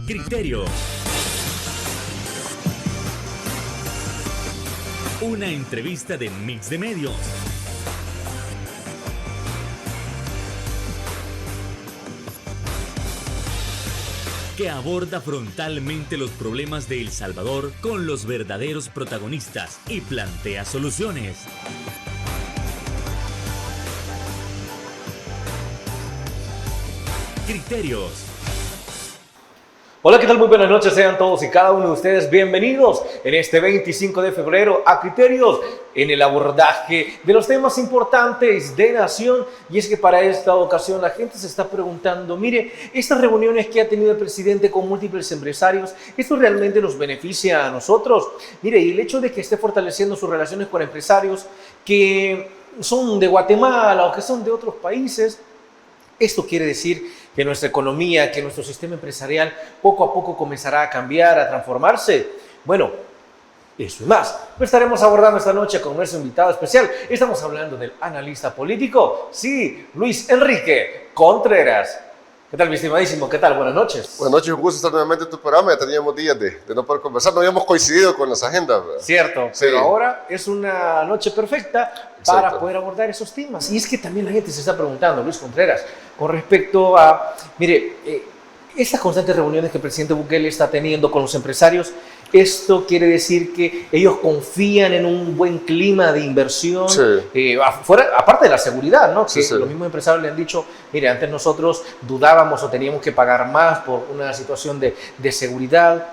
Criterio. Una entrevista de Mix de Medios. Que aborda frontalmente los problemas de El Salvador con los verdaderos protagonistas y plantea soluciones. Criterios. Hola, ¿qué tal? Muy buenas noches, sean todos y cada uno de ustedes bienvenidos en este 25 de febrero a Criterios, en el abordaje de los temas importantes de nación. Y es que para esta ocasión la gente se está preguntando, mire, estas reuniones que ha tenido el presidente con múltiples empresarios, ¿esto realmente nos beneficia a nosotros? Mire, y el hecho de que esté fortaleciendo sus relaciones con empresarios que son de Guatemala o que son de otros países, esto quiere decir que nuestra economía, que nuestro sistema empresarial poco a poco comenzará a cambiar, a transformarse. Bueno, eso y más lo estaremos abordando esta noche con nuestro invitado especial. Estamos hablando del analista político, sí, Luis Enrique Contreras. ¿Qué tal, mi estimadísimo? ¿Qué tal? Buenas noches. Buenas noches, un gusto estar nuevamente en tu programa. Ya teníamos días de no poder conversar, no habíamos coincidido con las agendas, ¿verdad? Cierto, sí. Pero ahora es una noche perfecta para poder abordar esos temas. Y es que también la gente se está preguntando, Luis Contreras, con respecto a, mire, estas constantes reuniones que el presidente Bukele está teniendo con los empresarios, esto quiere decir que ellos confían en un buen clima de inversión, aparte de la seguridad, ¿no? Que los mismos empresarios le han dicho, mire, antes nosotros dudábamos o teníamos que pagar más por una situación de seguridad.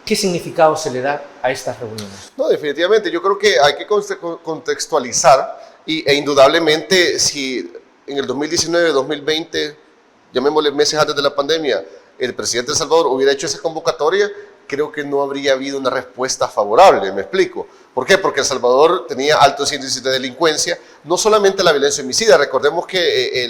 ¿Qué significado se le da a estas reuniones? No, definitivamente, yo creo que hay que contextualizar e indudablemente si en el 2019-2020, llamémosle meses antes de la pandemia, el presidente de El Salvador hubiera hecho esa convocatoria, creo que no habría habido una respuesta favorable, me explico. ¿Por qué? Porque El Salvador tenía altos índices de delincuencia, no solamente la violencia homicida, recordemos que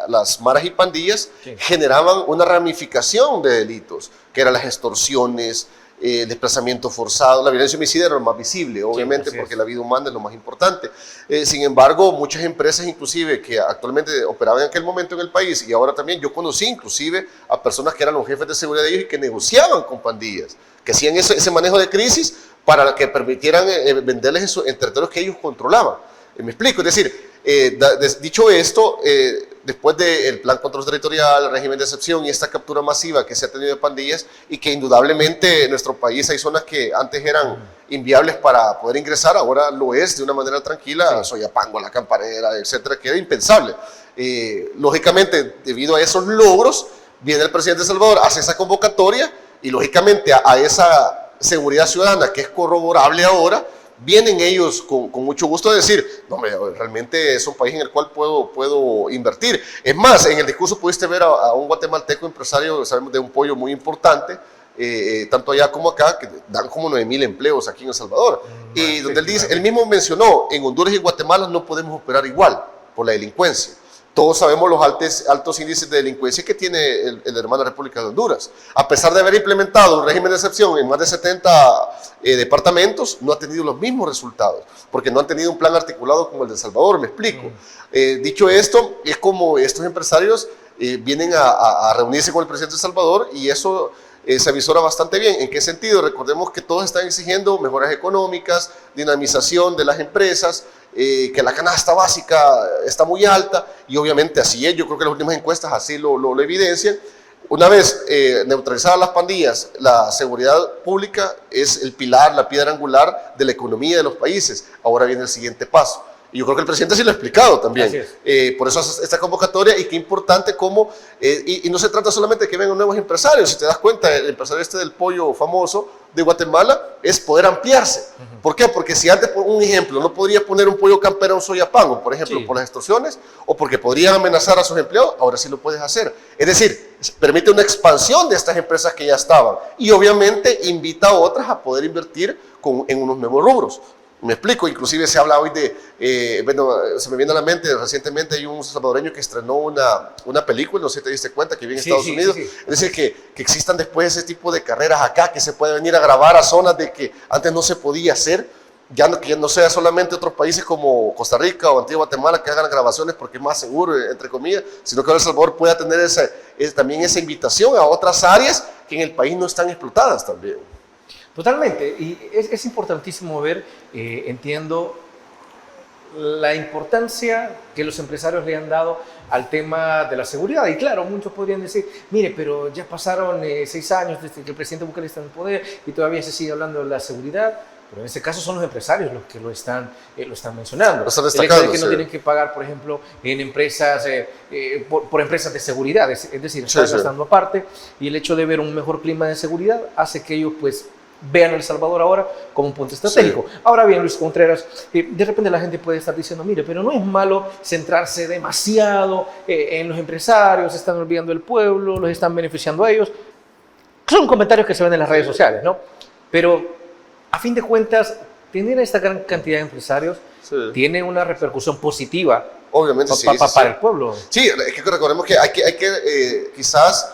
las maras y pandillas generaban una ramificación de delitos, que eran las extorsiones, desplazamiento forzado. La violencia homicida era lo más visible, obviamente, porque la vida humana es lo más importante. Sin embargo, muchas empresas, inclusive, que actualmente operaban en aquel momento en el país, y ahora también, yo conocí inclusive a personas que eran los jefes de seguridad de ellos y que negociaban con pandillas, que hacían ese manejo de crisis para que permitieran venderles en territorios que ellos controlaban. Me explico, es decir, dicho esto, después del plan control territorial, el régimen de excepción y esta captura masiva que se ha tenido de pandillas, y que indudablemente en nuestro país hay zonas que antes eran inviables para poder ingresar, ahora lo es de una manera tranquila, Soyapango, La Campanera, etcétera, que era impensable. Lógicamente, debido a esos logros, viene el presidente de El Salvador, hace esa convocatoria y lógicamente a esa seguridad ciudadana que es corroborable ahora, vienen ellos con mucho gusto a decir, no, realmente es un país en el cual puedo invertir. Es más, en el discurso pudiste ver a un guatemalteco empresario, sabemos, de un pollo muy importante, tanto allá como acá, que dan como 9,000 empleos aquí en El Salvador. Y donde él dice, él mismo mencionó, en Honduras y Guatemala no podemos operar igual por la delincuencia. Todos sabemos los altos índices de delincuencia que tiene el hermano República de Honduras. A pesar de haber implementado un régimen de excepción en más de 70 departamentos, no ha tenido los mismos resultados, porque no han tenido un plan articulado como el de El Salvador, me explico. Dicho esto, es como estos empresarios vienen a reunirse con el presidente de El Salvador y eso se avisora bastante bien. ¿En qué sentido? Recordemos que todos están exigiendo mejoras económicas, dinamización de las empresas, que la canasta básica está muy alta y obviamente así es, yo creo que las últimas encuestas así lo evidencian. Una vez neutralizadas las pandillas, la seguridad pública es el pilar, la piedra angular de la economía de los países. Ahora viene el siguiente paso. Y yo creo que el presidente sí lo ha explicado también. Por eso esta convocatoria, y qué importante cómo, y no se trata solamente de que vengan nuevos empresarios. Si te das cuenta, el empresario este del pollo famoso de Guatemala es poder ampliarse. ¿Por qué? Porque si antes, por un ejemplo, no podría poner un pollo campero en Soyapango, por ejemplo, por las extorsiones, o porque podrían amenazar a sus empleados, ahora sí lo puedes hacer. Es decir, permite una expansión de estas empresas que ya estaban y obviamente invita a otras a poder invertir en unos nuevos rubros. Me explico, inclusive se habla hoy de, bueno, se me viene a la mente, recientemente hay un salvadoreño que estrenó una película, no sé si te diste cuenta, que viene en Estados Unidos. Es decir, que existan después ese tipo de carreras acá, que se puede venir a grabar a zonas de que antes no se podía hacer. que ya no sea solamente otros países como Costa Rica o Antigua Guatemala que hagan grabaciones porque es más seguro, entre comillas, sino que ahora El Salvador pueda tener también esa invitación a otras áreas que en el país no están explotadas también. Totalmente, y es importantísimo ver, entiendo, la importancia que los empresarios le han dado al tema de la seguridad. Y claro, muchos podrían decir, mire, pero ya pasaron 6 años desde que el presidente Bukele está en el poder y todavía se sigue hablando de la seguridad. Pero en este caso son los empresarios los que lo están mencionando. Lo están el hecho destacando, de que no sí. tienen que pagar, por ejemplo, en empresas, por empresas de seguridad, es decir, están gastando aparte, y el hecho de ver un mejor clima de seguridad hace que ellos pues vean a El Salvador ahora como un punto estratégico. Sí. Ahora bien, Luis Contreras, de repente la gente puede estar diciendo, mire, pero no es malo centrarse demasiado en los empresarios, están olvidando el pueblo, los están beneficiando a ellos. Son comentarios que se ven en las redes sociales, ¿no? Pero a fin de cuentas, tener esta gran cantidad de empresarios tiene una repercusión positiva. Obviamente, para el pueblo. Sí, es que recordemos que hay que quizás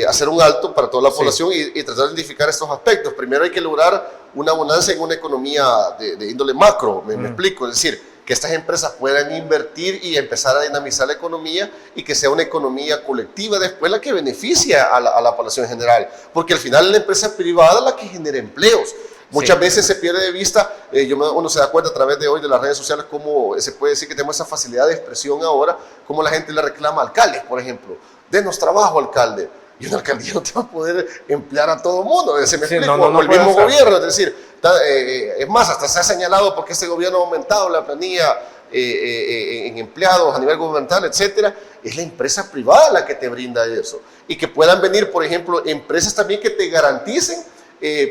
hacer un alto para toda la población y tratar de identificar estos aspectos. Primero hay que lograr una bonanza en una economía de índole macro, me explico, es decir, que estas empresas puedan invertir y empezar a dinamizar la economía y que sea una economía colectiva después la que beneficia a la población en general, porque al final es la empresa privada la que genera empleos. Muchas veces se pierde de vista, uno se da cuenta a través de hoy de las redes sociales cómo se puede decir que tenemos esa facilidad de expresión ahora, cómo la gente le reclama a alcaldes, por ejemplo, denos trabajo, alcalde. Y una alcaldía no te va a poder emplear a todo mundo, ¿se me explica? O el mismo gobierno, es decir, es más, hasta se ha señalado porque este gobierno ha aumentado la planilla en empleados a nivel gubernamental, etcétera, es la empresa privada la que te brinda eso. Y que puedan venir, por ejemplo, empresas también que te garanticen,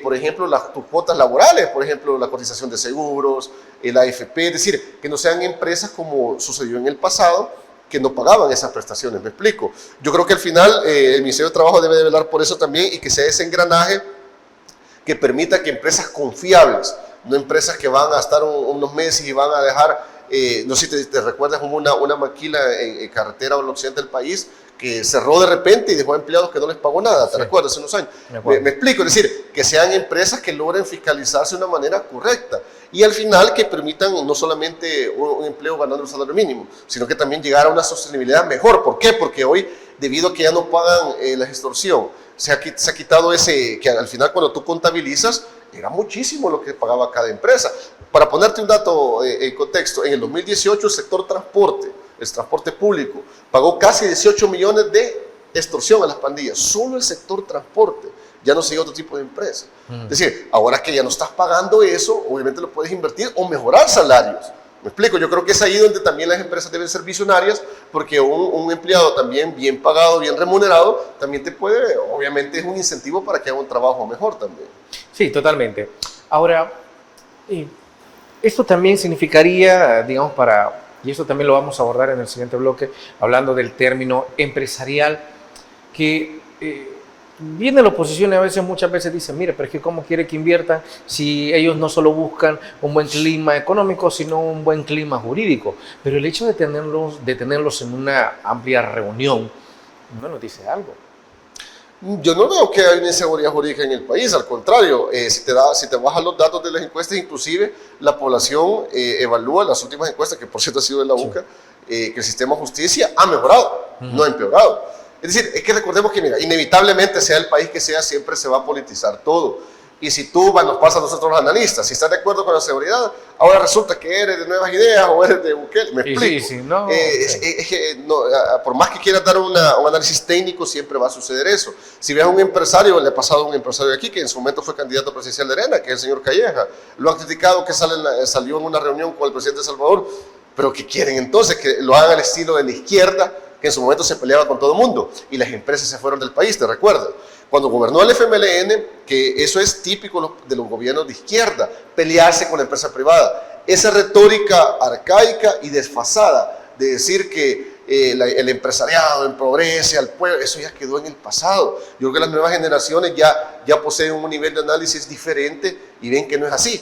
por ejemplo, tus cuotas laborales, por ejemplo, la cotización de seguros, la AFP, es decir, que no sean empresas como sucedió en el pasado, que no pagaban esas prestaciones, me explico. Yo creo que al final el Ministerio de Trabajo debe de velar por eso también y que sea ese engranaje que permita que empresas confiables, no empresas que van a estar unos meses y van a dejar, no sé si te recuerdas como una maquila en carretera o en el occidente del país que cerró de repente y dejó a empleados que no les pagó nada, ¿te recuerdas? Hace unos años. Me explico, es decir, que sean empresas que logren fiscalizarse de una manera correcta y al final que permitan no solamente un empleo ganando el salario mínimo, sino que también llegar a una sostenibilidad mejor. ¿Por qué? Porque hoy, debido a que ya no pagan la extorsión, se ha quitado ese, que al final cuando tú contabilizas, era muchísimo lo que pagaba cada empresa. Para ponerte un dato en contexto, en el 2018 el sector transporte, el transporte público, pagó casi 18 millones de extorsión a las pandillas, solo el sector transporte, ya no sigue otro tipo de empresa. Es decir, ahora que ya no estás pagando eso, obviamente lo puedes invertir o mejorar salarios. Me explico, yo creo que es ahí donde también las empresas deben ser visionarias, porque un empleado también bien pagado, bien remunerado, también te puede, obviamente es un incentivo para que haga un trabajo mejor también. Sí, totalmente. Ahora, esto también significaría, digamos, y esto también lo vamos a abordar en el siguiente bloque, hablando del término empresarial, que viene la oposición y a veces, muchas veces dicen, mire, pero es que ¿cómo quiere que inviertan si ellos no solo buscan un buen clima económico, sino un buen clima jurídico? Pero el hecho de tenerlos en una amplia reunión, no nos dice algo. Yo no veo que hay una inseguridad jurídica en el país, al contrario, si te bajas los datos de las encuestas, inclusive la población evalúa las últimas encuestas, que por cierto ha sido de la UCA, que el sistema de justicia ha mejorado, no ha empeorado. Es decir, es que recordemos que, mira, inevitablemente sea el país que sea, siempre se va a politizar todo. Y si tú, nos pasa a nosotros los analistas, si estás de acuerdo con la seguridad, ahora resulta que eres de Nuevas Ideas o eres de Bukele, me explico. Sí, no, es que no, por más que quieras dar un análisis técnico, siempre va a suceder eso. Si ves a un empresario, le ha pasado a un empresario aquí, que en su momento fue candidato presidencial de Arena, que es el señor Calleja, lo han criticado que salió en una reunión con el presidente de Salvador, pero ¿qué quieren entonces? Que lo hagan al estilo de la izquierda, que en su momento se peleaba con todo el mundo, y las empresas se fueron del país, ¿te recuerdas? Cuando gobernó el FMLN, que eso es típico de los gobiernos de izquierda, pelearse con la empresa privada. Esa retórica arcaica y desfasada de decir que el empresariado empobrece al pueblo, eso ya quedó en el pasado. Yo creo que las nuevas generaciones ya poseen un nivel de análisis diferente y ven que no es así.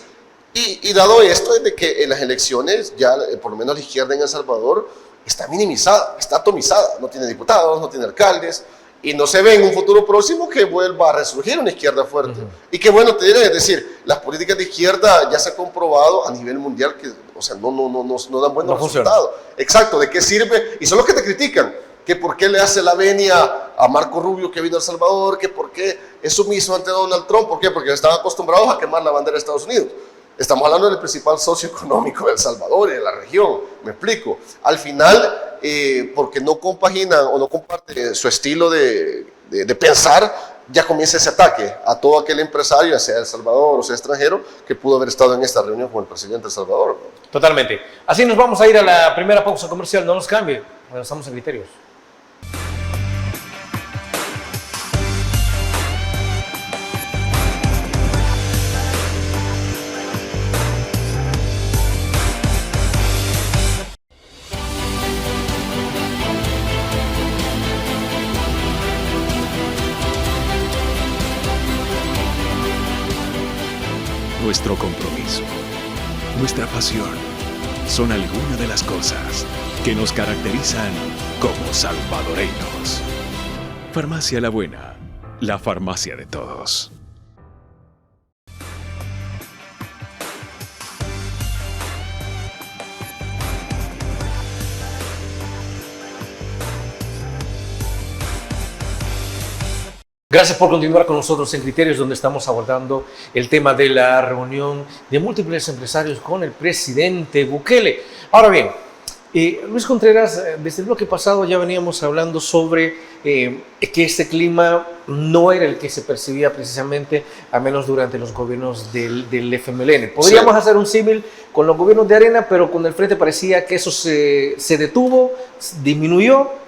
Y dado esto, es de que en las elecciones, ya por lo menos la izquierda en El Salvador está minimizada, está atomizada, no tiene diputados, no tiene alcaldes, Y no se ve en un futuro próximo que vuelva a resurgir una izquierda fuerte. Y qué bueno te diré, es decir, las políticas de izquierda ya se ha comprobado a nivel mundial que, o sea, no dan buenos resultados. Exacto, ¿de qué sirve? Y son los que te critican, que por qué le hace la venia a Marco Rubio que vino a El Salvador, que por qué es sumiso ante Donald Trump, ¿por qué? Porque estaban acostumbrados a quemar la bandera de Estados Unidos. Estamos hablando del principal socio económico de El Salvador y de la región, me explico. Al final, porque no compaginan o no comparten su estilo de pensar, ya comienza ese ataque a todo aquel empresario, sea de El Salvador o sea extranjero, que pudo haber estado en esta reunión con el presidente de El Salvador, ¿no? Totalmente. Así nos vamos a ir a la primera pausa comercial, no nos cambie, bueno, estamos en Criterios. Nuestro compromiso, nuestra pasión, son algunas de las cosas que nos caracterizan como salvadoreños. Farmacia La Buena, la farmacia de todos. Gracias por continuar con nosotros en Criterios, donde estamos abordando el tema de la reunión de múltiples empresarios con el presidente Bukele. Ahora bien, Luis Contreras, desde el bloque pasado ya veníamos hablando sobre que este clima no era el que se percibía precisamente, al menos durante los gobiernos del FMLN. Podríamos hacer un símil con los gobiernos de Arena, pero con el Frente parecía que eso se detuvo, disminuyó.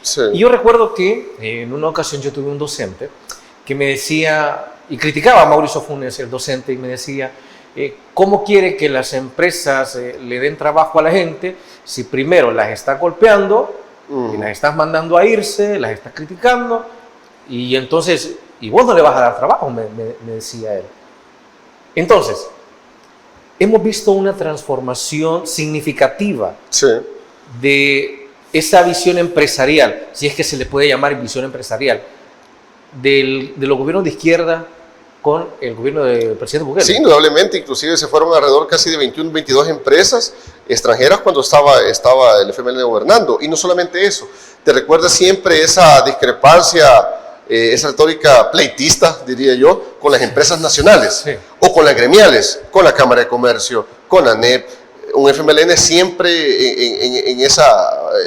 Sí. Y yo recuerdo que en una ocasión yo tuve un docente que me decía, y criticaba a Mauricio Funes, el docente, y me decía, ¿cómo quiere que las empresas le den trabajo a la gente si primero las está golpeando, y las estás mandando a irse, las estás criticando, y entonces, y vos no le vas a dar trabajo, me decía él. Entonces, hemos visto una transformación significativa de esa visión empresarial, si es que se le puede llamar visión empresarial, de los gobiernos de izquierda con el gobierno del presidente Bukele. Sí, indudablemente, inclusive se fueron alrededor casi de 21, 22 empresas extranjeras cuando estaba el FMLN gobernando. Y no solamente eso, te recuerda siempre esa discrepancia, esa retórica pleitista, diría yo, con las empresas nacionales, o con las gremiales, con la Cámara de Comercio, con ANEP. Un FMLN siempre en esa...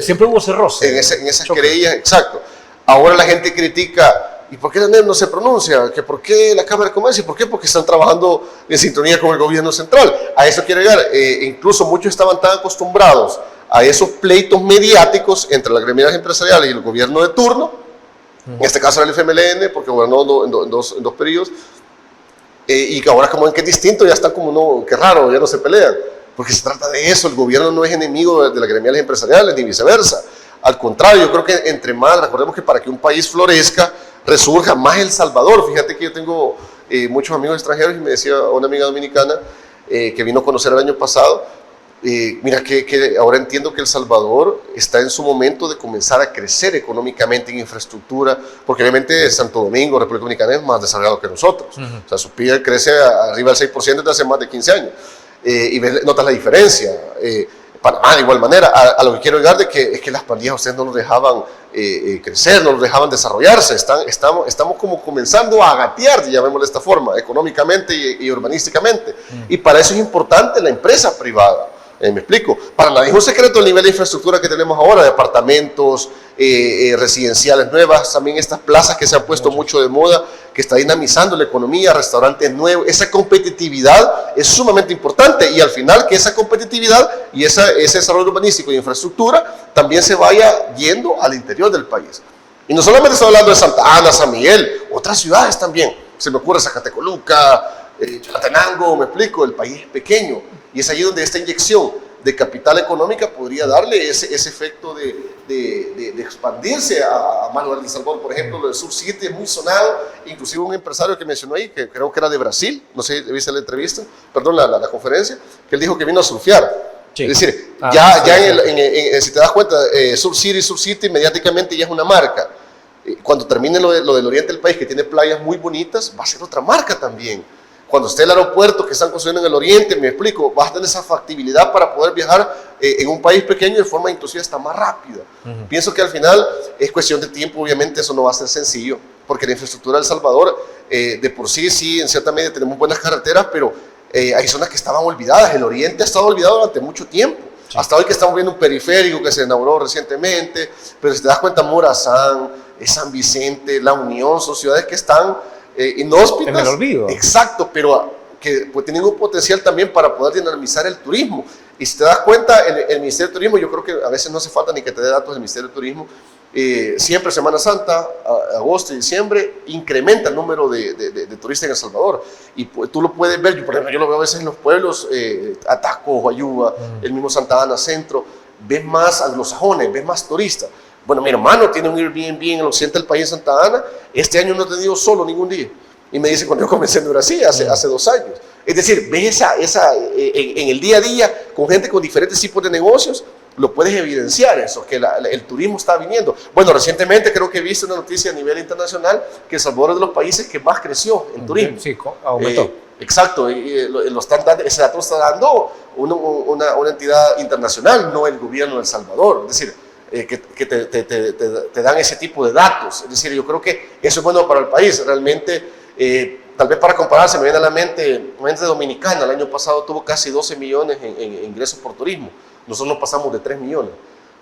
Siempre hubo ese roce. En esas querellas, exacto. Ahora la gente critica, ¿y por qué la NEP no se pronuncia? ¿Que ¿Por qué la Cámara de Comercio? ¿Por qué? Porque están trabajando en sintonía con el gobierno central. A eso quiero llegar. Incluso muchos estaban tan acostumbrados a esos pleitos mediáticos entre las gremiales empresariales y el gobierno de turno, en este caso era el FMLN, porque gobernó en dos periodos, y que ahora como ven que es distinto, ya están como, no, qué raro, ya no se pelean. Porque se trata de eso, el gobierno no es enemigo de las gremiales empresariales, ni viceversa. Al contrario, yo creo que entre más, recordemos que para que un país florezca, resurja más El Salvador. Fíjate que yo tengo muchos amigos extranjeros y me decía una amiga dominicana que vino a conocer el año pasado, mira que ahora entiendo que El Salvador está en su momento de comenzar a crecer económicamente en infraestructura, porque obviamente Santo Domingo, República Dominicana es más desarrollado que nosotros. O sea, su PIB crece arriba del 6% desde hace más de 15 años. Y notas la diferencia. Panamá de igual manera. A lo que quiero llegar es que las pandillas a ustedes no los dejaban crecer, no los dejaban desarrollarse. Estamos como comenzando a gatear, llamémoslo de esta forma, económicamente y urbanísticamente. Y para eso es importante la empresa privada. Me explico. Para nadie es un secreto el nivel de infraestructura que tenemos ahora, de apartamentos, residenciales nuevas, también estas plazas que se han puesto mucho de moda, que está dinamizando la economía, restaurantes nuevos. Esa competitividad es sumamente importante, y al final que esa competitividad y ese desarrollo urbanístico y infraestructura también se vaya yendo al interior del país. Y no solamente estoy hablando de Santa Ana, San Miguel, otras ciudades también. Se me ocurre Zacatecoluca, Chalatenango, me explico, el país es pequeño. Y es allí donde esta inyección de capital económica podría darle ese efecto de expandirse a más lugares de El Salvador. Por ejemplo, lo del Sur City es muy sonado, inclusive un empresario que mencionó ahí, que creo que era de Brasil, no sé, ¿viste la entrevista? Perdón, la conferencia, que él dijo que vino a surfear. Sí. Es decir, si te das cuenta, Sur City mediáticamente ya es una marca. Cuando termine lo del oriente del país, que tiene playas muy bonitas, va a ser otra marca también. Cuando esté el aeropuerto que están construyendo en el oriente, me explico, vas a tener esa factibilidad para poder viajar en un país pequeño de forma inclusive hasta más rápida. Pienso que al final es cuestión de tiempo, obviamente eso no va a ser sencillo, porque la infraestructura de El Salvador, de por sí, en cierta medida tenemos buenas carreteras, pero hay zonas que estaban olvidadas. El oriente ha estado olvidado durante mucho tiempo. Sí. Hasta hoy que estamos viendo un periférico que se inauguró recientemente, pero si te das cuenta, Morazán, San Vicente, La Unión, son ciudades que están inhóspitas. En el olvido. Exacto, pero que pues, tienen un potencial también para poder dinamizar el turismo. Y si te das cuenta, el Ministerio de Turismo, yo creo que a veces no hace falta ni que te dé datos del Ministerio de Turismo, siempre Semana Santa, agosto y diciembre, incrementa el número de turistas en El Salvador. Y pues, tú lo puedes ver, por ejemplo, yo lo veo a veces en los pueblos, Ataco, Guayuba, el mismo Santa Ana Centro, ves más anglosajones, ves más turistas. Bueno, mi hermano tiene un Airbnb en el occidente del país, Santa Ana. Este año no he tenido solo ningún día. Y me dice cuando yo comencé en Brasil, hace 2 años. Es decir, ves en el día a día, con gente con diferentes tipos de negocios, lo puedes evidenciar eso, que el turismo está viniendo. Bueno, recientemente creo que he visto una noticia a nivel internacional que El Salvador es de los países que más creció en turismo. Sí, aumentó. Exacto, ese dato lo está dando una entidad internacional, no el gobierno de El Salvador. Es decir, que te dan ese tipo de datos. Es decir, yo creo que eso es bueno para el país. Realmente, tal vez para compararse, me viene a la mente Dominicana. El año pasado tuvo casi 12 millones en ingresos por turismo. Nosotros no pasamos de 3 millones.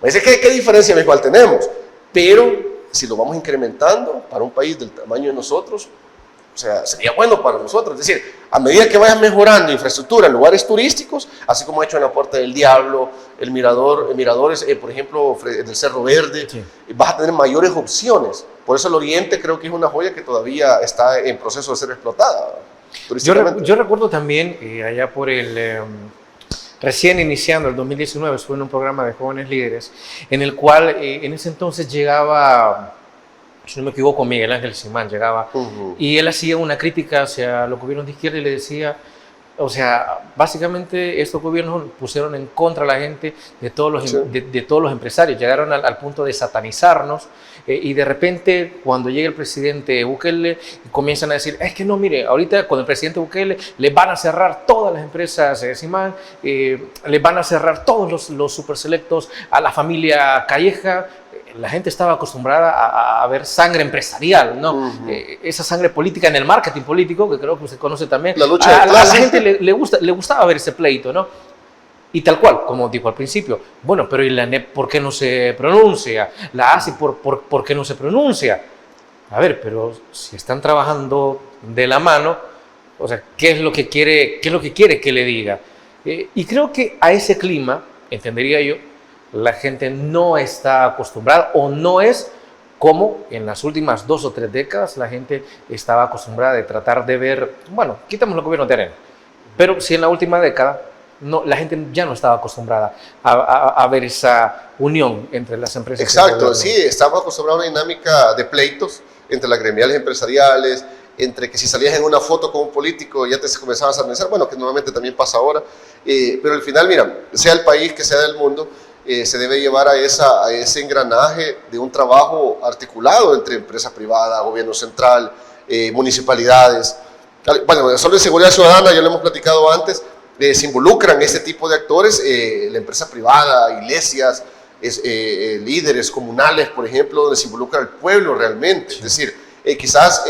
Me dice, ¿qué diferencia igual tenemos? Pero si lo vamos incrementando para un país del tamaño de nosotros, o sea, sería bueno para nosotros. Es decir, a medida que vayas mejorando infraestructura en lugares turísticos, así como ha hecho en la Puerta del Diablo, el Miradores, por ejemplo, en el Cerro Verde, sí, vas a tener mayores opciones. Por eso el Oriente creo que es una joya que todavía está en proceso de ser explotada turísticamente. Yo recuerdo también, allá por el... recién iniciando el 2019, estuve en un programa de jóvenes líderes, en el cual en ese entonces llegaba... si no me equivoco, Miguel Ángel Simán llegaba, y él hacía una crítica hacia los gobiernos de izquierda y le decía, o sea, básicamente estos gobiernos pusieron en contra a la gente de todos los, sí, de todos los empresarios, llegaron al punto de satanizarnos, y de repente cuando llega el presidente Bukele comienzan a decir, es que no, mire, ahorita con el presidente Bukele le van a cerrar todas las empresas Simán, le van a cerrar todos los superselectos a la familia Calleja. La gente estaba acostumbrada a ver sangre empresarial, ¿no? Esa sangre política en el marketing político, que creo que usted conoce también. La lucha de clases. A la gente le gustaba ver ese pleito, ¿no? Y tal cual, como dijo al principio, bueno, pero ¿y la NEP por qué no se pronuncia? La ASI ¿por qué no se pronuncia? A ver, pero si están trabajando de la mano, o sea, ¿qué es lo que quiere que le diga? Y creo que a ese clima, entendería yo, la gente no está acostumbrada o no es como en las últimas 2 o 3 décadas la gente estaba acostumbrada de tratar de ver, bueno, quitamos los gobiernos de arena, pero si en la última década no, la gente ya no estaba acostumbrada a ver esa unión entre las empresas. Exacto, sí, estamos acostumbrados a una dinámica de pleitos entre las gremiales empresariales, entre que si salías en una foto con un político ya te comenzabas a pensar, bueno, que normalmente también pasa ahora, pero al final, mira, sea el país que sea del mundo, se debe llevar a ese engranaje de un trabajo articulado entre empresa privada, gobierno central, municipalidades. Bueno, solo de seguridad ciudadana, ya lo hemos platicado antes, se involucran este tipo de actores, la empresa privada, iglesias, líderes comunales, por ejemplo, donde se involucra el pueblo realmente. Sí. Es decir, quizás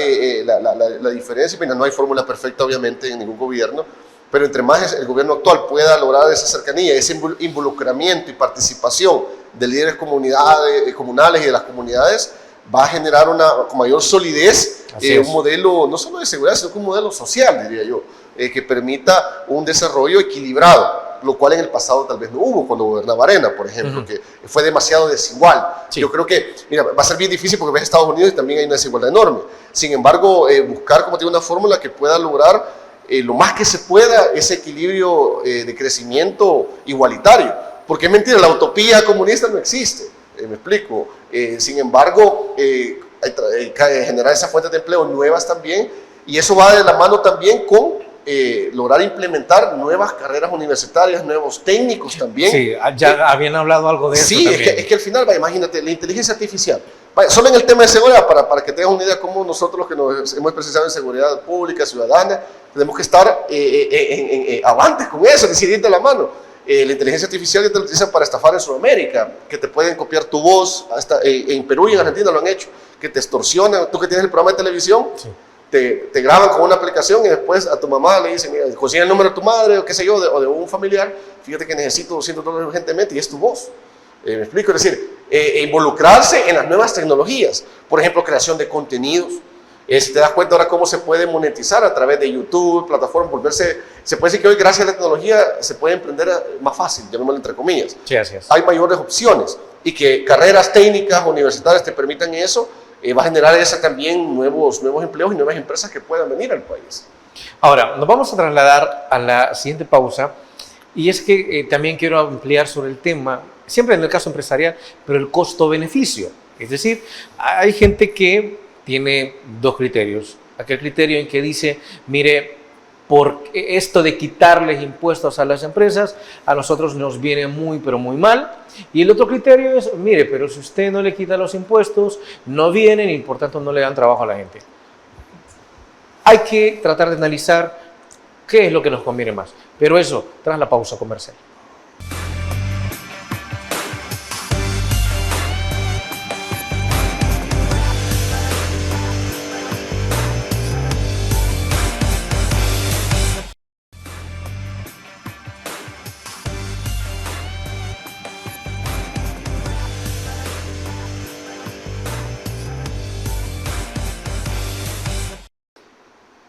la diferencia, mira, no hay fórmula perfecta obviamente en ningún gobierno, pero entre más el gobierno actual pueda lograr esa cercanía, ese involucramiento y participación de líderes comunales y de las comunidades, va a generar con mayor solidez un modelo no solo de seguridad, sino un modelo social, diría yo, que permita un desarrollo equilibrado, lo cual en el pasado tal vez no hubo cuando gobernaba Arena, por ejemplo, que fue demasiado desigual. Sí. Yo creo que, mira, va a ser bien difícil porque ves Estados Unidos y también hay una desigualdad enorme. Sin embargo, buscar, como digo, una fórmula que pueda lograr lo más que se pueda ese equilibrio de crecimiento igualitario, porque es mentira, la utopía comunista no existe, me explico. Sin embargo, generar esas fuentes de empleo nuevas también, y eso va de la mano también con lograr implementar nuevas carreras universitarias, nuevos técnicos también. Sí, ya habían hablado algo de eso. Sí, también. Es que al final, imagínate, la inteligencia artificial Vaya, solo en el tema de seguridad, para que tengan una idea cómo nosotros los que nos hemos especializado en seguridad pública, ciudadana, tenemos que estar avantes con eso, es decir, ir de la mano. La inteligencia artificial ya te lo utilizan para estafar en Sudamérica, que te pueden copiar tu voz, hasta en Perú y en Argentina lo han hecho, que te extorsionan, tú que tienes el programa de televisión, sí, te graban con una aplicación y después a tu mamá le dicen, mira, consigue el número de tu madre o qué sé yo, o de un familiar, fíjate que necesito $200 urgentemente y es tu voz. ¿Me explico? Es decir, involucrarse en las nuevas tecnologías, por ejemplo, creación de contenidos. Si te das cuenta ahora cómo se puede monetizar a través de YouTube, plataformas, se puede decir que hoy gracias a la tecnología se puede emprender más fácil, llamémoslo entre comillas. Sí, así es. Hay mayores opciones y que carreras técnicas, universitarias te permitan eso, va a generar esa también nuevos empleos y nuevas empresas que puedan venir al país. Ahora, nos vamos a trasladar a la siguiente pausa y es que también quiero ampliar sobre el tema, siempre en el caso empresarial, pero el costo-beneficio. Es decir, hay gente que tiene dos criterios. Aquel criterio en que dice, mire, por esto de quitarles impuestos a las empresas, a nosotros nos viene muy, pero muy mal. Y el otro criterio es, mire, pero si usted no le quita los impuestos, no vienen y por tanto no le dan trabajo a la gente. Hay que tratar de analizar qué es lo que nos conviene más. Pero eso, tras la pausa comercial.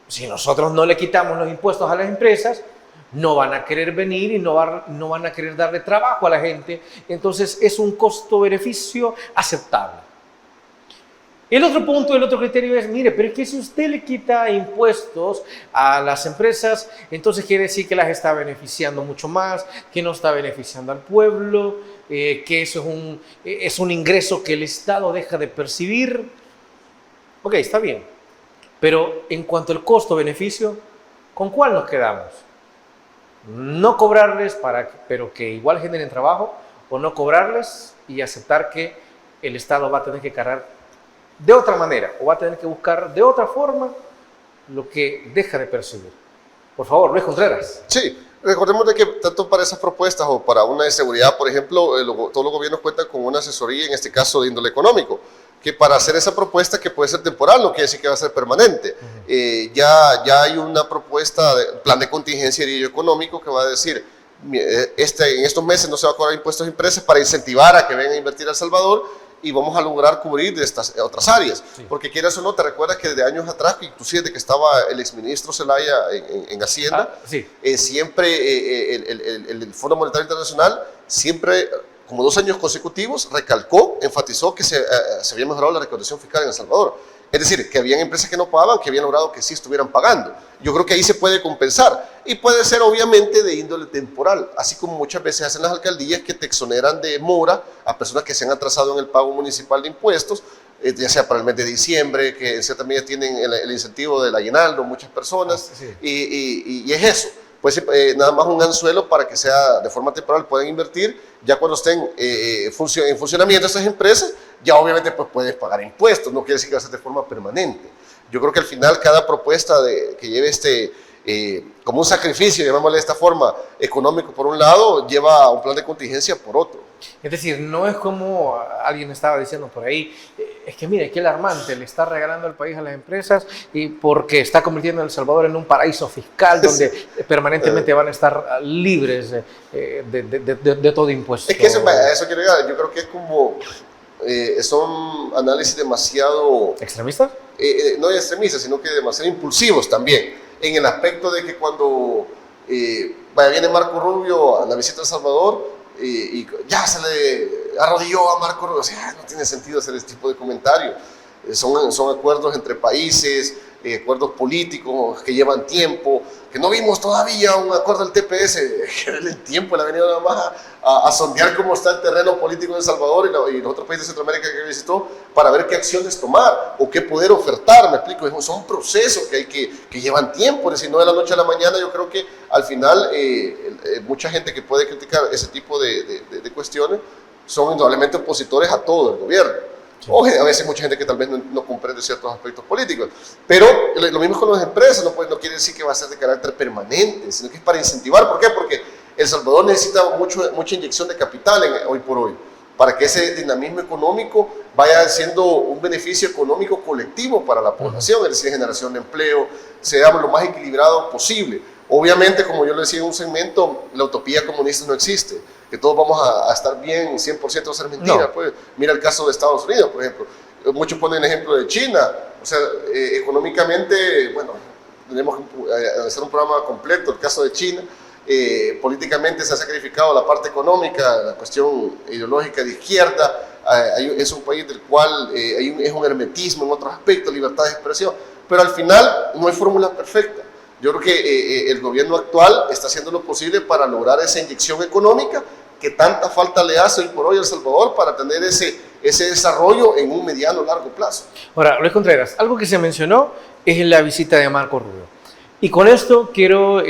Si nosotros no le quitamos los impuestos a las empresas, no van a querer venir y no van a querer darle trabajo a la gente. Entonces es un costo-beneficio aceptable. El otro punto, el otro criterio es, mire, pero es que si usted le quita impuestos a las empresas, entonces quiere decir que las está beneficiando mucho más, que no está beneficiando al pueblo, que eso es un ingreso que el Estado deja de percibir. Ok, está bien. Pero en cuanto al costo-beneficio, ¿con cuál nos quedamos? No cobrarles pero que igual generen trabajo, o no cobrarles y aceptar que el Estado va a tener que cargar de otra manera, o va a tener que buscar de otra forma lo que deja de percibir. Por favor, Luis Contreras. Sí, recordemos de que tanto para esas propuestas o para una de seguridad, por ejemplo, todos los gobiernos cuentan con una asesoría, en este caso de índole económico, que para hacer esa propuesta, que puede ser temporal, no quiere decir que va a ser permanente. Ya hay una propuesta, plan de contingencia económico, que va a decir, en estos meses no se va a cobrar impuestos a empresas para incentivar a que vengan a invertir a El Salvador, y vamos a lograr cubrir de estas otras áreas. Sí. Porque quieras o no, te recuerdas que desde años atrás, inclusive de que estaba el exministro Zelaya en Hacienda, sí, siempre el Fondo Monetario Internacional, siempre, como 2 años consecutivos, recalcó, enfatizó que se había mejorado la recaudación fiscal en El Salvador. Es decir, que habían empresas que no pagaban, que habían logrado que sí estuvieran pagando. Yo creo que ahí se puede compensar. Y puede ser, obviamente, de índole temporal. Así como muchas veces hacen las alcaldías que te exoneran de mora a personas que se han atrasado en el pago municipal de impuestos, ya sea para el mes de diciembre, que en cierta medida tienen el incentivo del aguinaldo, muchas personas. Sí. Y es eso. Pues nada más un anzuelo para que sea de forma temporal, pueden invertir. Ya cuando estén en funcionamiento esas empresas, ya obviamente pues puedes pagar impuestos, no quiere decir que va a ser de forma permanente. Yo creo que al final cada propuesta que lleve como un sacrificio, llamémosle de esta forma, económico por un lado, lleva un plan de contingencia por otro. Es decir, no es como alguien estaba diciendo por ahí, es que mire, qué alarmante, le está regalando el país a las empresas y porque está convirtiendo a El Salvador en un paraíso fiscal donde permanentemente van a estar libres de todo impuesto. Es que eso quiero llegar, yo creo que es como, son análisis demasiado... ¿Extremistas? No extremistas, sino que demasiado impulsivos también, en el aspecto de que cuando viene Marco Rubio a la visita a El Salvador, y ya se le arrodilló a Marco Rubio, o sea, no tiene sentido hacer este tipo de comentarios. Son acuerdos entre países, acuerdos políticos que llevan tiempo, que no vimos todavía un acuerdo del TPS, que el tiempo le ha venido nada más a sondear cómo está el terreno político de El Salvador y los otros países de Centroamérica que visitó, para ver qué acciones tomar o qué poder ofertar, me explico. Son procesos que llevan tiempo, es decir, no de la noche a la mañana. Yo creo que al final mucha gente que puede criticar ese tipo de cuestiones son indudablemente opositores a todo el gobierno. O a veces mucha gente que tal vez no comprende ciertos aspectos políticos. Pero lo mismo con las empresas, no quiere decir que va a ser de carácter permanente, sino que es para incentivar. ¿Por qué? Porque El Salvador necesita mucha inyección de capital hoy por hoy, para que ese dinamismo económico vaya siendo un beneficio económico colectivo para la población, es decir, generación de empleo, sea lo más equilibrado posible. Obviamente, como yo le decía en un segmento, la utopía comunista no existe, que todos vamos a estar bien 100% va a ser mentira. No. Pues, mira el caso de Estados Unidos, por ejemplo. Muchos ponen el ejemplo de China. O sea, económicamente, bueno, tenemos que hacer un programa completo, el caso de China. Políticamente se ha sacrificado la parte económica, la cuestión ideológica de izquierda. Es un país del cual es un hermetismo en otros aspectos, libertad de expresión. Pero al final no hay fórmula perfecta. Yo creo que el gobierno actual está haciendo lo posible para lograr esa inyección económica que tanta falta le hace hoy por hoy a El Salvador para tener ese desarrollo en un mediano largo plazo. Ahora, Luis Contreras, algo que se mencionó es la visita de Marco Rubio. Y con esto quiero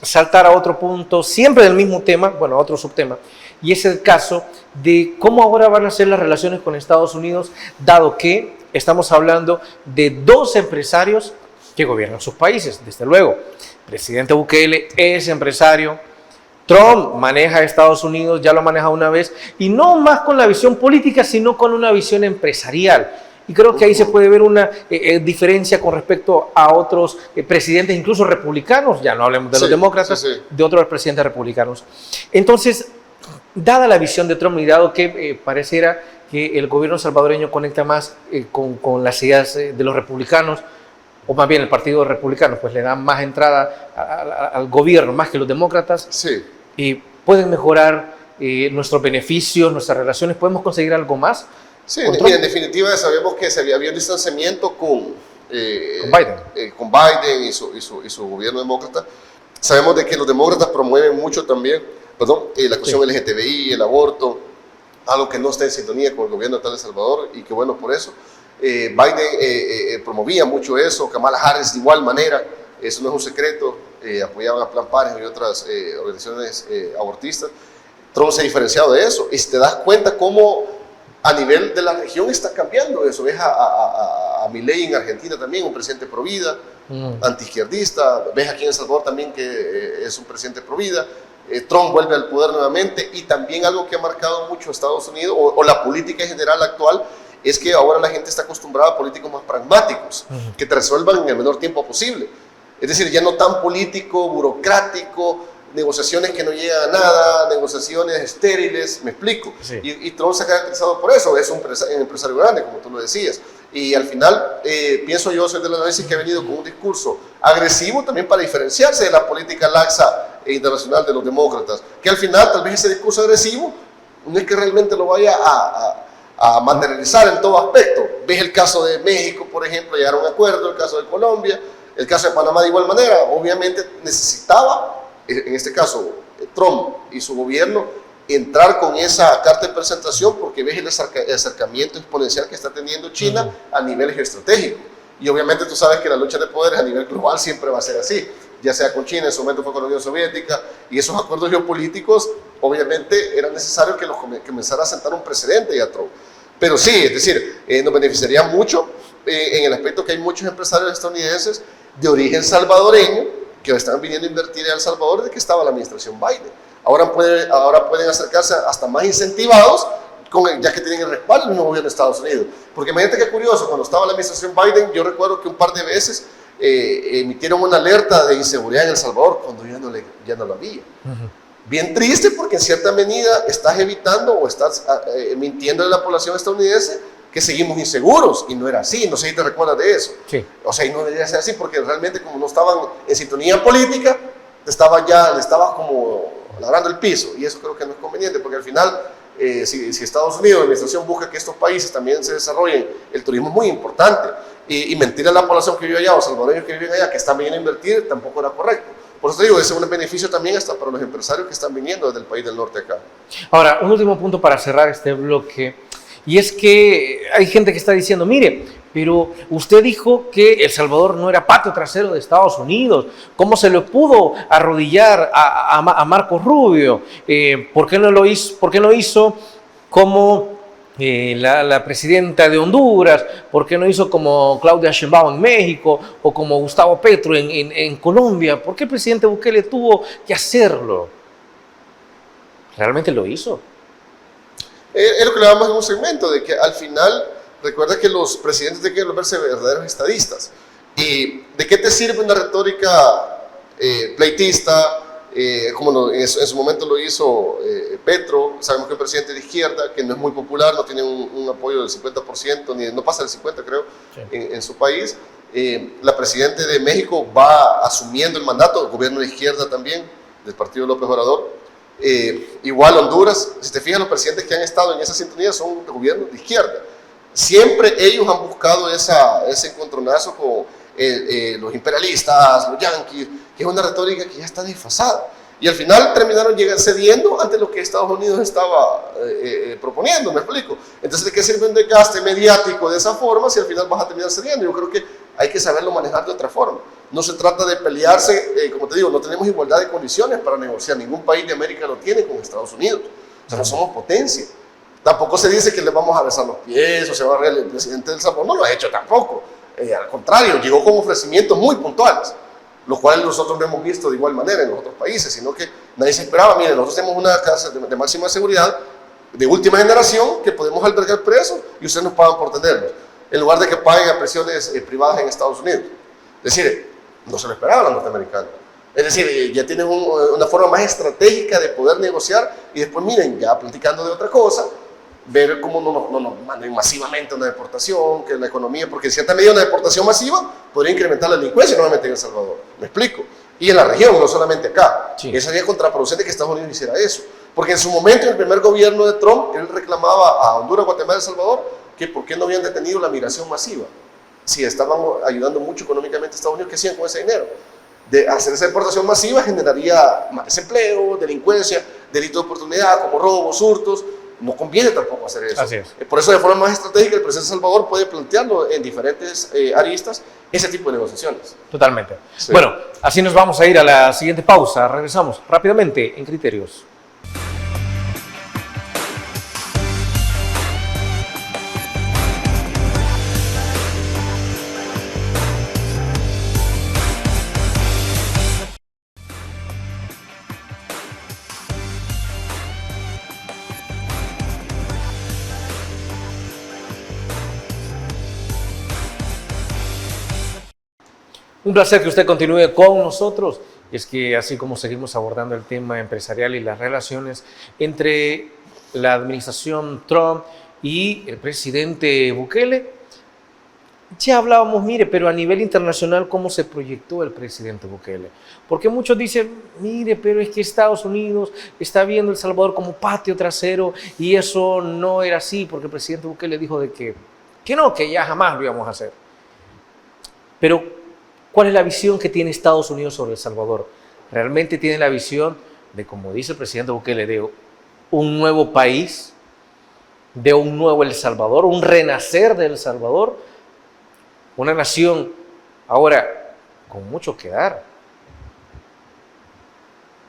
saltar a otro punto, siempre del mismo tema, bueno, a otro subtema, y es el caso de cómo ahora van a ser las relaciones con Estados Unidos, dado que estamos hablando de dos empresarios que gobiernan sus países, desde luego. El presidente Bukele es empresario, Trump maneja a Estados Unidos, ya lo ha manejado una vez, y no más con la visión política, sino con una visión empresarial. Y creo que ahí se puede ver una diferencia con respecto a otros presidentes, incluso republicanos, ya no hablemos de los demócratas, de otros presidentes republicanos. Entonces, dada la visión de Trump y dado que pareciera que el gobierno salvadoreño conecta más con las ideas de los republicanos, o más bien el Partido Republicano, pues le da más entrada al gobierno, más que los demócratas, y pueden mejorar nuestros beneficios, nuestras relaciones, podemos conseguir algo más. Sí, en definitiva sabemos que había un distanciamiento con Biden y su gobierno demócrata. Sabemos de que los demócratas promueven mucho también, la cuestión LGTBI, el aborto, algo que no está en sintonía con el gobierno de El Salvador, y que bueno, por eso Biden promovía mucho eso, Kamala Harris de igual manera, eso no es un secreto, apoyaban a Planned Parenthood y otras organizaciones abortistas. Trump se ha diferenciado de eso, y te das cuenta cómo a nivel de la región está cambiando eso. Ves a Milei en Argentina también, un presidente pro vida, antiizquierdista. Ves aquí en El Salvador también que es un presidente pro vida. Trump vuelve al poder nuevamente, y también algo que ha marcado mucho a Estados Unidos, o la política en general actual, es que ahora la gente está acostumbrada a políticos más pragmáticos, que te resuelvan en el menor tiempo posible. Es decir, ya no tan político, burocrático, negociaciones que no llegan a nada, negociaciones estériles, me explico. Y Trump se ha caracterizado por eso, es un empresario grande, como tú lo decías. Y al final, pienso yo, soy del análisis que ha venido con un discurso agresivo también para diferenciarse de la política laxa e internacional de los demócratas, que al final tal vez ese discurso agresivo no es que realmente lo vaya a materializar en todo aspecto. Ves el caso de México, por ejemplo, llegaron a un acuerdo, el caso de Colombia, el caso de Panamá de igual manera. Obviamente necesitaba, en este caso, Trump y su gobierno, entrar con esa carta de presentación, porque ves el acercamiento exponencial que está teniendo China a nivel geoestratégico. Y obviamente tú sabes que la lucha de poderes a nivel global siempre va a ser así, ya sea con China, en su momento fue con la Unión Soviética, y esos acuerdos geopolíticos obviamente era necesario que los comenzara a sentar un precedente ya Trump. Pero sí, es decir, nos beneficiaría mucho en el aspecto que hay muchos empresarios estadounidenses de origen salvadoreño que están viniendo a invertir en El Salvador desde que estaba la administración Biden. Ahora pueden acercarse hasta más incentivados, ya que tienen el respaldo del nuevo gobierno de Estados Unidos. Porque imagínate qué curioso, cuando estaba la administración Biden, yo recuerdo que un par de veces emitieron una alerta de inseguridad en El Salvador cuando ya no lo había. Bien triste, porque en cierta medida estás evitando o estás mintiendo a la población estadounidense que seguimos inseguros, y no era así. No sé si te recuerdas de eso. O sea, y no debería ser así, porque realmente como no estaban en sintonía política, le estabas como labrando el piso, y eso creo que no es conveniente, porque al final si Estados Unidos, la administración, busca que estos países también se desarrollen, el turismo es muy importante, y mentir a la población que vive allá, o salvadoreños que viven allá, que están viniendo a invertir, tampoco era correcto. Por eso te digo, ese es un beneficio también hasta para los empresarios que están viniendo desde el país del norte acá. Ahora, un último punto para cerrar este bloque, y es que hay gente que está diciendo, mire, pero usted dijo que El Salvador no era patio trasero de Estados Unidos. ¿Cómo se le pudo arrodillar a Marco Rubio? ¿Por qué no lo hizo como la presidenta de Honduras, ¿por qué no hizo como Claudia Sheinbaum en México o como Gustavo Petro en Colombia? ¿Por qué el presidente Bukele tuvo que hacerlo? ¿Realmente lo hizo? Es lo que le hablamos en un segmento, de que al final, recuerda que los presidentes tienen que volverse verdaderos estadistas. ¿Y de qué te sirve una retórica pleitista, como en su momento lo hizo Petro? Sabemos que es un presidente de izquierda, que no es muy popular, no tiene un apoyo del 50%, ni no pasa del 50%, creo, sí, en su país. La presidenta de México va asumiendo el mandato, gobierno de izquierda también, del partido López Obrador. Igual Honduras, si te fijas, los presidentes que han estado en esa sintonía son de gobierno de izquierda. Siempre ellos han buscado ese encontronazo con los imperialistas, los yanquis, que es una retórica que ya está desfasada. Y al final terminaron cediendo ante lo que Estados Unidos estaba proponiendo, ¿me explico? Entonces, ¿de qué sirve un desgaste mediático de esa forma si al final vas a terminar cediendo? Yo creo que hay que saberlo manejar de otra forma. No se trata de pelearse, como te digo, no tenemos igualdad de condiciones para negociar. Ningún país de América lo tiene con Estados Unidos. O sea, no somos potencia. Tampoco se dice que le vamos a besar los pies o se va a reír el presidente del Salvador. No lo ha hecho tampoco. Al contrario, llegó con ofrecimientos muy puntuales, los cuales nosotros no hemos visto de igual manera en los otros países, sino que nadie se esperaba. Miren, nosotros tenemos una casa de máxima seguridad, de última generación, que podemos albergar presos y ustedes nos pagan por tenerlos, en lugar de que paguen a prisiones privadas en Estados Unidos. Es decir, no se lo esperaban los norteamericanos. Es decir, ya tienen una forma más estratégica de poder negociar y después, miren, ya platicando de otra cosa, ver cómo no nos manden masivamente una deportación, que la economía, porque en cierta medida una deportación masiva podría incrementar la delincuencia nuevamente en El Salvador. ¿Me explico? Y en la región, no solamente acá. Sí. Eso sería contraproducente que Estados Unidos hiciera eso. Porque en su momento, en el primer gobierno de Trump, él reclamaba a Honduras, Guatemala y El Salvador que por qué no habían detenido la migración masiva. Si estaban ayudando mucho económicamente a Estados Unidos, ¿qué hacían con ese dinero? De hacer esa deportación masiva generaría más desempleo, delincuencia, delitos de oportunidad como robos, hurtos. No conviene tampoco hacer eso. Así es. Por eso, de forma más estratégica, el presidente de El Salvador puede plantearlo en diferentes aristas, ese tipo de negociaciones. Totalmente. Sí. Bueno, así nos vamos a ir a la siguiente pausa. Regresamos rápidamente en Criterios. Un placer que usted continúe con nosotros. Y es que así como seguimos abordando el tema empresarial y las relaciones entre la administración Trump y el presidente Bukele, ya hablábamos, mire, pero a nivel internacional, ¿cómo se proyectó el presidente Bukele? Porque muchos dicen, mire, pero es que Estados Unidos está viendo El Salvador como patio trasero y eso no era así, porque el presidente Bukele dijo de que no, que ya jamás lo íbamos a hacer. Pero ¿cuál es la visión que tiene Estados Unidos sobre El Salvador? ¿Realmente tiene la visión de, como dice el presidente Bukele, de un nuevo país, de un nuevo El Salvador, un renacer de El Salvador? Una nación ahora con mucho que dar.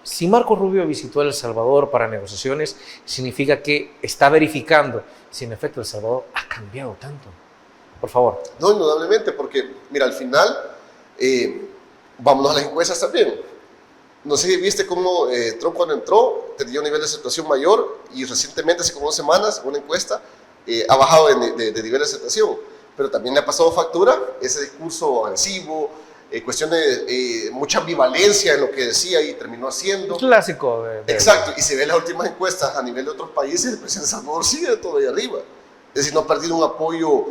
Si Marco Rubio visitó El Salvador para negociaciones, significa que está verificando si en efecto El Salvador ha cambiado tanto. Por favor. No, indudablemente, porque, mira, al final, vámonos a las encuestas también. No sé si viste cómo Trump cuando entró tenía un nivel de aceptación mayor y recientemente, hace como 2 semanas, una encuesta ha bajado de nivel de aceptación, pero también le ha pasado factura ese discurso agresivo, cuestión de mucha ambivalencia en lo que decía y terminó haciendo. Clásico. Exacto, y se ve en las últimas encuestas a nivel de otros países, el presidente de Salvador sigue todavía arriba. Es decir, no ha perdido un apoyo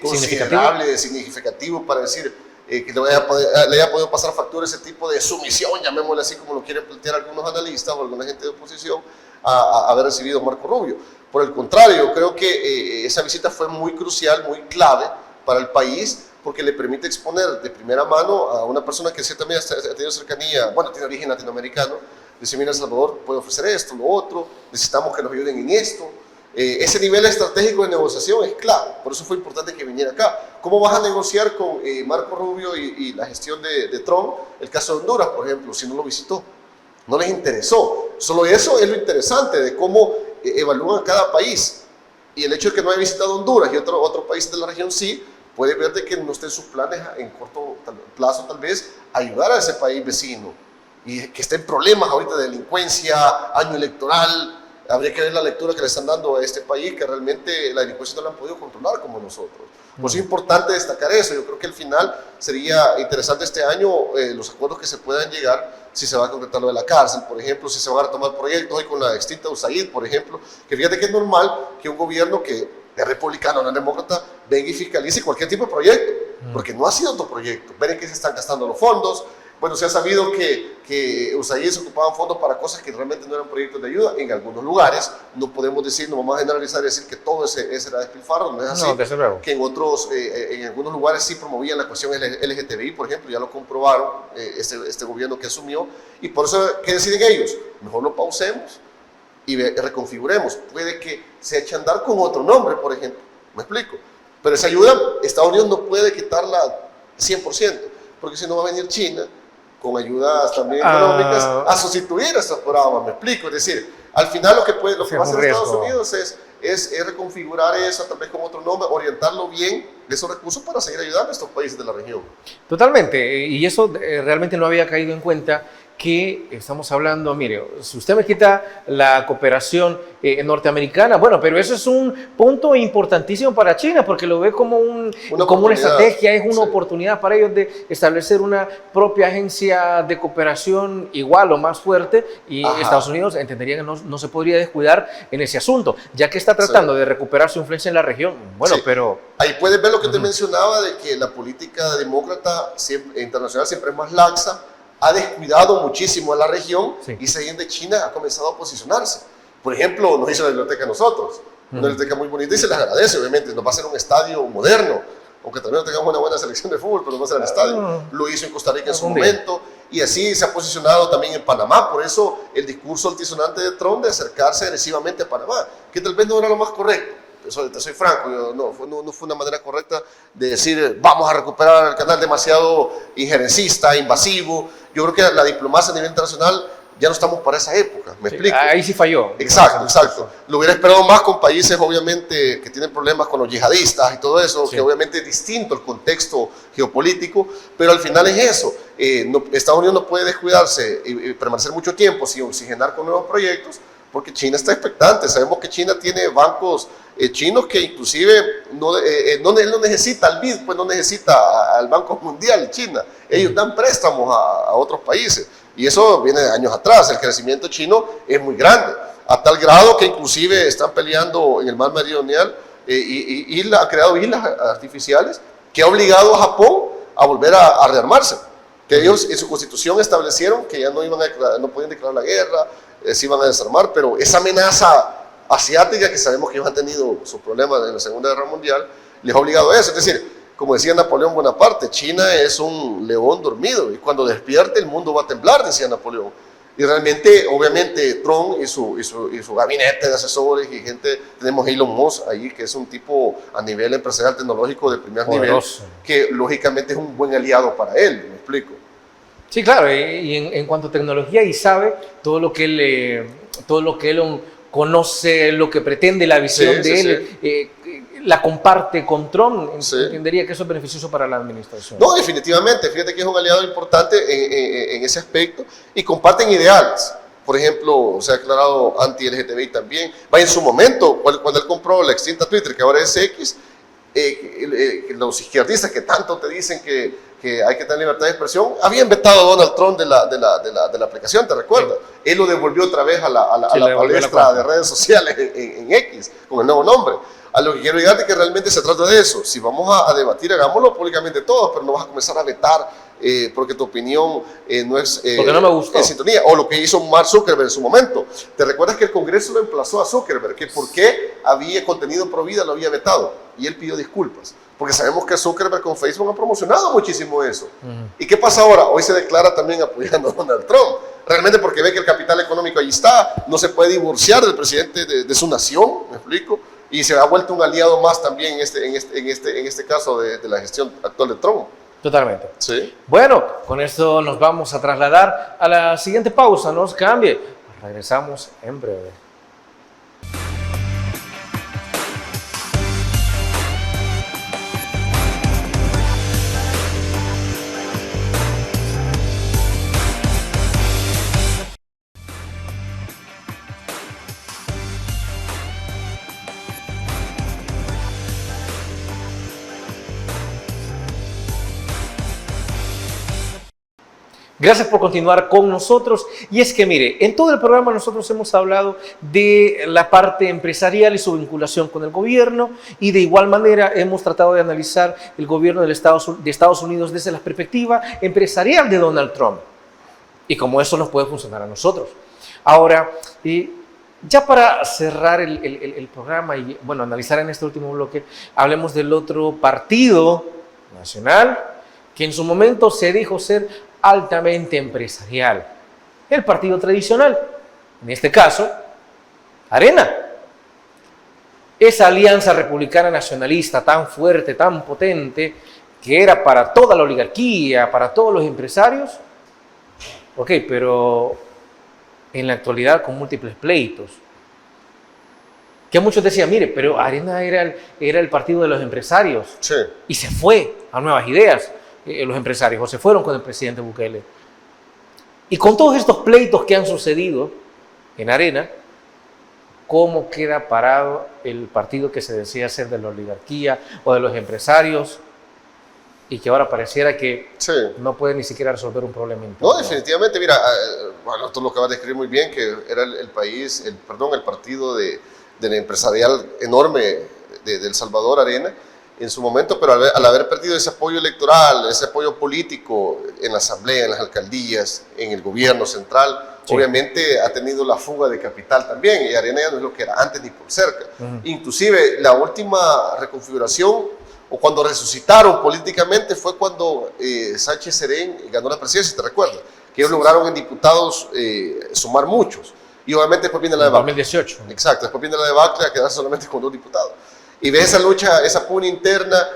considerable, significativo para decir que le haya podido pasar factura ese tipo de sumisión, llamémosle así como lo quieren plantear algunos analistas o alguna gente de oposición, a haber recibido Marco Rubio. Por el contrario, creo que esa visita fue muy crucial, muy clave para el país, porque le permite exponer de primera mano a una persona que ciertamente ha tenido cercanía, bueno, tiene origen latinoamericano, dice, mira, El Salvador puede ofrecer esto, lo otro, necesitamos que nos ayuden en esto. Ese nivel estratégico de negociación es clave, por eso fue importante que viniera acá. ¿Cómo vas a negociar con Marco Rubio y la gestión de Trump el caso de Honduras, por ejemplo, si no lo visitó? No les interesó. Solo eso es lo interesante de cómo evalúan cada país. Y el hecho de que no haya visitado Honduras y otro país de la región sí, puede ver de que no esté en sus planes en corto plazo tal vez ayudar a ese país vecino y que esté en problemas ahorita de delincuencia, año electoral. Habría que ver la lectura que le están dando a este país, que realmente la delincuencia no la han podido controlar como nosotros. Por eso es importante destacar eso. Yo creo que al final sería interesante este año los acuerdos que se puedan llegar, si se va a concretar lo de la cárcel, por ejemplo, si se van a tomar proyectos hoy con la extinta USAID, por ejemplo, que fíjate que es normal que un gobierno que es republicano, no es demócrata, venga y fiscalice cualquier tipo de proyecto, porque no ha sido otro proyecto. Ven que se están gastando los fondos. Bueno, se ha sabido que USAID se ocupaban fondos para cosas que realmente no eran proyectos de ayuda en algunos lugares. No podemos decir, no vamos a generalizar y decir que todo ese era despilfarro, no es así. No, desde luego. Que en otros, en algunos lugares sí promovían la cuestión LGTBI, por ejemplo, ya lo comprobaron este gobierno que asumió. Y por eso, ¿qué deciden ellos? Mejor lo pausemos y reconfiguremos. Puede que se eche a andar con otro nombre, por ejemplo. ¿Me explico? Pero esa ayuda, Estados Unidos no puede quitarla 100%, porque si no va a venir China con ayudas también económicas a sustituir estos programas, me explico. Es decir, al final lo que va a hacer Estados Unidos es reconfigurar eso, tal vez con otro nombre, orientarlo bien de esos recursos para seguir ayudando a estos países de la región. Totalmente, y eso realmente no había caído en cuenta, que estamos hablando, mire, si usted me quita la cooperación norteamericana, bueno, pero eso es un punto importantísimo para China, porque lo ve como una estrategia, es una oportunidad para ellos de establecer una propia agencia de cooperación igual o más fuerte, y Estados Unidos entendería que no se podría descuidar en ese asunto, ya que está tratando de recuperar su influencia en la región. Bueno, pero... Ahí puedes ver lo que te mencionaba, de que la política demócrata internacional siempre es más laxa, ha descuidado muchísimo a la región, y de China ha comenzado a posicionarse. Por ejemplo, nos hizo la biblioteca a nosotros, una biblioteca muy bonita, y se les agradece, obviamente. Nos va a hacer un estadio moderno, aunque también no tengamos una buena selección de fútbol, pero nos va a hacer el estadio. Lo hizo en Costa Rica en su momento, y así se ha posicionado también en Panamá. Por eso el discurso altisonante de Trump de acercarse agresivamente a Panamá, que tal vez no era lo más correcto. Eso te soy franco, no fue una manera correcta de decir vamos a recuperar el canal, demasiado injerencista, invasivo. Yo creo que la diplomacia a nivel internacional ya no estamos para esa época, ¿me explico? Ahí sí falló. Exacto. Lo hubiera esperado más con países obviamente que tienen problemas con los yihadistas y todo eso, que obviamente es distinto el contexto geopolítico, pero al final es eso. Estados Unidos no puede descuidarse y permanecer mucho tiempo sin oxigenar con nuevos proyectos, porque China está expectante. Sabemos que China tiene bancos chinos que inclusive él no necesita al BID, pues no necesita al Banco Mundial China. Ellos dan préstamos a otros países, y eso viene de años atrás. El crecimiento chino es muy grande, a tal grado que inclusive están peleando en el mar Meridional y ha creado islas artificiales que ha obligado a Japón a volver a rearmarse. Que ellos en su constitución establecieron que ya no podían declarar la guerra, se iban a desarmar, pero esa amenaza asiática, que sabemos que ellos han tenido sus problemas en la Segunda Guerra Mundial, les ha obligado a eso. Es decir, como decía Napoleón Bonaparte, China es un león dormido, y cuando despierte el mundo va a temblar, decía Napoleón. Y realmente, obviamente, Trump y su gabinete de asesores y gente, tenemos Elon Musk ahí, que es un tipo a nivel empresarial tecnológico de primer nivel, que lógicamente es un buen aliado para él, ¿me explico? Sí, claro, y en cuanto a tecnología, y sabe todo lo que él conoce, lo que pretende, la visión de él, la comparte con Trump. Entendería que eso es beneficioso para la administración. No, definitivamente. Fíjate que es un aliado importante en ese aspecto, y comparten ideales. Por ejemplo, se ha declarado anti-LGTBI también. En su momento, cuando él compró la extinta Twitter, que ahora es X, los izquierdistas que tanto te dicen que hay que tener libertad de expresión, habían vetado a Donald Trump de la aplicación, ¿te recuerdas? Él lo devolvió otra vez a la palestra de redes sociales en X, con el nuevo nombre. A lo que quiero llegar es que realmente se trata de eso. Si vamos a debatir, hagámoslo públicamente todos, pero no vas a comenzar a vetar porque tu opinión no es porque no me gustó. En sintonía. O lo que hizo Mark Zuckerberg en su momento. ¿Te recuerdas que el Congreso lo emplazó a Zuckerberg? Que por qué había contenido pro vida lo había vetado. Y él pidió disculpas. Porque sabemos que Zuckerberg con Facebook ha promocionado muchísimo eso. ¿Y qué pasa ahora? Hoy se declara también apoyando a Donald Trump. Realmente porque ve que el capital económico ahí está. No se puede divorciar del presidente de su nación, ¿me explico? Y se ha vuelto un aliado más también en este caso de la gestión actual de Trump. Totalmente. Sí. Bueno, con esto nos vamos a trasladar a la siguiente pausa. No os cambie. Regresamos en breve. Gracias por continuar con nosotros. Y es que mire, en todo el programa nosotros hemos hablado de la parte empresarial y su vinculación con el gobierno, y de igual manera hemos tratado de analizar el gobierno de Estados Unidos desde la perspectiva empresarial de Donald Trump y cómo eso nos puede funcionar a nosotros. Ahora, ya para cerrar el programa y bueno, analizar en este último bloque, hablemos del otro partido nacional que en su momento se dijo ser altamente empresarial, el partido tradicional, en este caso, Arena. Esa alianza republicana nacionalista tan fuerte, tan potente, que era para toda la oligarquía, para todos los empresarios, ok, pero en la actualidad con múltiples pleitos, que muchos decían, mire, pero Arena era el partido de los empresarios, Sí. y se fue a Nuevas Ideas. Los empresarios, o se fueron con el presidente Bukele. Y con todos estos pleitos que han sucedido en Arena, ¿cómo queda parado el partido que se decía ser de la oligarquía o de los empresarios y que ahora pareciera que Sí. no puede ni siquiera resolver un problema interno? No, definitivamente, mira, bueno, tú lo acabas de describir muy bien, que era el partido del empresarial enorme de El Salvador, Arena, en su momento, pero al haber perdido ese apoyo electoral, ese apoyo político en la asamblea, en las alcaldías, en el gobierno central, sí, obviamente ha tenido la fuga de capital también, y Arena ya no es lo que era antes ni por cerca. Inclusive la última reconfiguración, o cuando resucitaron políticamente, fue cuando Sánchez Serén ganó la presidencia, ¿te recuerdas? Que ellos lograron en diputados sumar muchos, y obviamente después viene la debacle. 2018. Exacto, después viene la debacle a quedarse solamente con 2 diputados. Y ve esa lucha, esa pugna interna,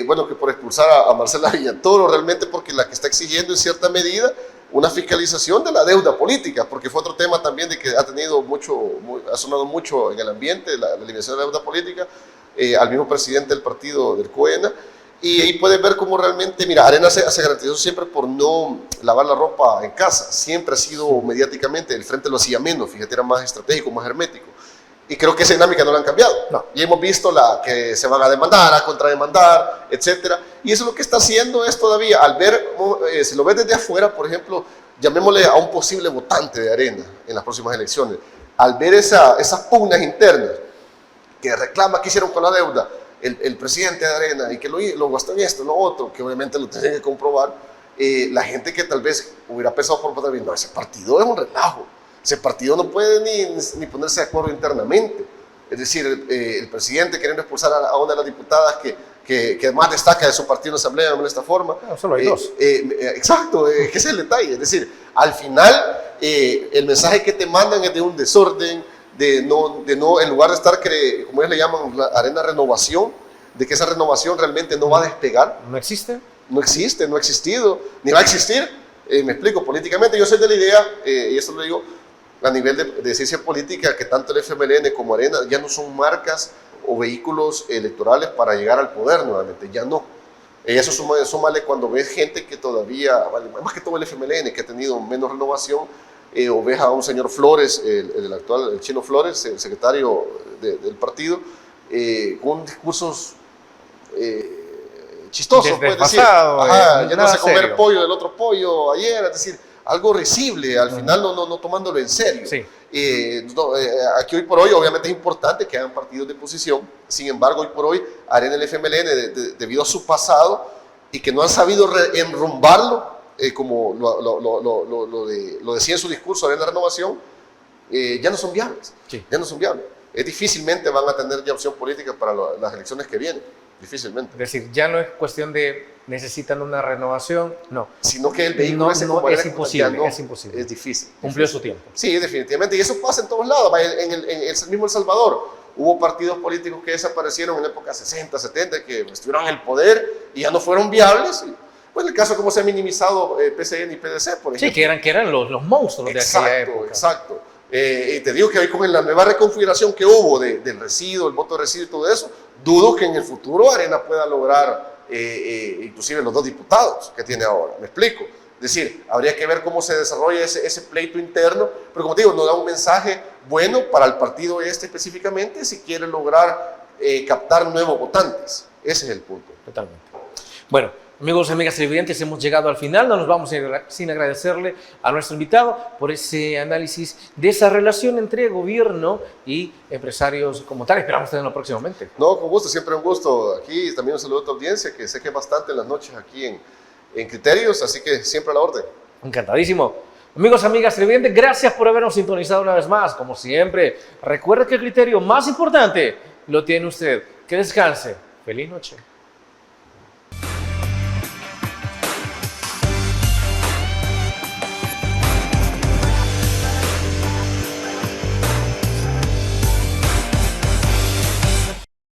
bueno, que por expulsar a Marcela Villatoro, realmente porque la que está exigiendo en cierta medida una fiscalización de la deuda política, porque fue otro tema también de que ha sonado mucho en el ambiente, la eliminación de la deuda política, al mismo presidente del partido del COENA, y ahí puedes ver cómo realmente, mira, Arena se caracterizó siempre por no lavar la ropa en casa, siempre ha sido mediáticamente, el frente lo hacía menos, fíjate, era más estratégico, más hermético. Y creo que esa dinámica no la han cambiado. No. Y hemos visto que se van a demandar, a contrademandar, etcétera. Y eso lo que está haciendo es todavía, al ver, si lo ves desde afuera, por ejemplo, llamémosle a un posible votante de Arena en las próximas elecciones, al ver esas pugnas internas que reclama que hicieron con la deuda el presidente de Arena y que lo gastó en esto, en lo otro, que obviamente lo tienen que comprobar, la gente que tal vez hubiera pensado por votar, no, ese partido es un relajo. Ese partido no puede ni ponerse de acuerdo internamente. Es decir, el presidente queriendo expulsar a una de las diputadas que más destaca de su partido en la asamblea de esta forma. No, solo hay 2. Exacto, que ese es el detalle. Es decir, al final el mensaje que te mandan es de un desorden, de no en lugar de estar, como ellos le llaman, la Arena renovación, de que esa renovación realmente no va a despegar. ¿No existe? No existe, no ha existido, ni va a existir. Me explico, políticamente yo soy de la idea, y eso lo digo, a nivel de ciencia política, que tanto el FMLN como Arena ya no son marcas o vehículos electorales para llegar al poder nuevamente, ya no. Eso súmale cuando ves gente que todavía, más que todo el FMLN, que ha tenido menos renovación, o ves a un señor Flores, el chino Flores, el secretario del partido, con discursos chistosos, puedes decir. Ajá, ya no sé comer serio. Pollo del otro pollo ayer, es decir, algo risible, al final no tomándolo en serio. Sí. Aquí hoy por hoy obviamente es importante que hagan partidos de oposición, sin embargo hoy por hoy Arena el FMLN debido a su pasado y que no han sabido enrumbarlo, como lo decía en su discurso Arena Renovación, ya no son viables, sí, ya no son viables. Difícilmente van a tener ya opción política para las elecciones que vienen, difícilmente. Es decir, ya no es cuestión de necesitan una renovación, no. Sino que el vehículo es imposible, es imposible. Es difícil. Cumplió su tiempo. Sí, definitivamente. Y eso pasa en todos lados. En el mismo El Salvador hubo partidos políticos que desaparecieron en la época 60, 70, que estuvieron en el poder y ya no fueron viables. Pues el caso como se ha minimizado PCN y PDC, por ejemplo. Sí, que eran los monstruos de aquella época. Exacto. Y te digo que hoy con la nueva reconfiguración que hubo del residuo, el voto de residuo y todo eso, dudo que en el futuro Arena pueda lograr inclusive los 2 diputados que tiene ahora. ¿Me explico? Es decir, habría que ver cómo se desarrolla ese pleito interno, pero como te digo, no da un mensaje bueno para el partido específicamente si quiere lograr captar nuevos votantes. Ese es el punto. Totalmente. Bueno, Amigos y amigas televidentes, hemos llegado al final. No nos vamos sin agradecerle a nuestro invitado por ese análisis de esa relación entre gobierno y empresarios como tal. Esperamos tenerlo próximamente. No, con gusto, siempre un gusto. Aquí también un saludo a tu audiencia, que sé que es bastante en las noches aquí en Criterios, así que siempre a la orden. Encantadísimo. Amigos y amigas televidentes, gracias por habernos sintonizado una vez más. Como siempre, recuerde que el criterio más importante lo tiene usted. Que descanse. Feliz noche.